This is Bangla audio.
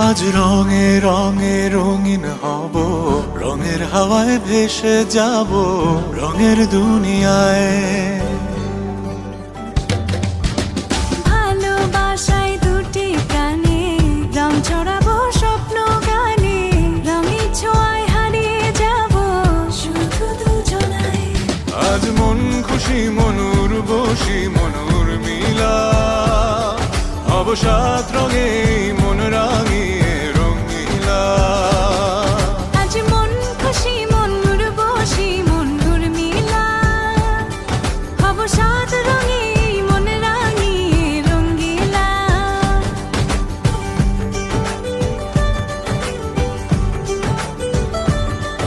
আজ রঙে রঙে রঙিন হব, রঙের হাওয়ায় ভেসে যাব রঙের দুনিয়ায়। ভালোবাসায় দুটি প্রাণে রং চড়াবো স্বপ্ন গানে, রঙের ছোঁয়ায় হারিয়ে যাব শুধু দুজনায়। আজ মন খুশি মনুর বসি মনুর মিলা, অবসাদ রঙে মন রাঙিয়ে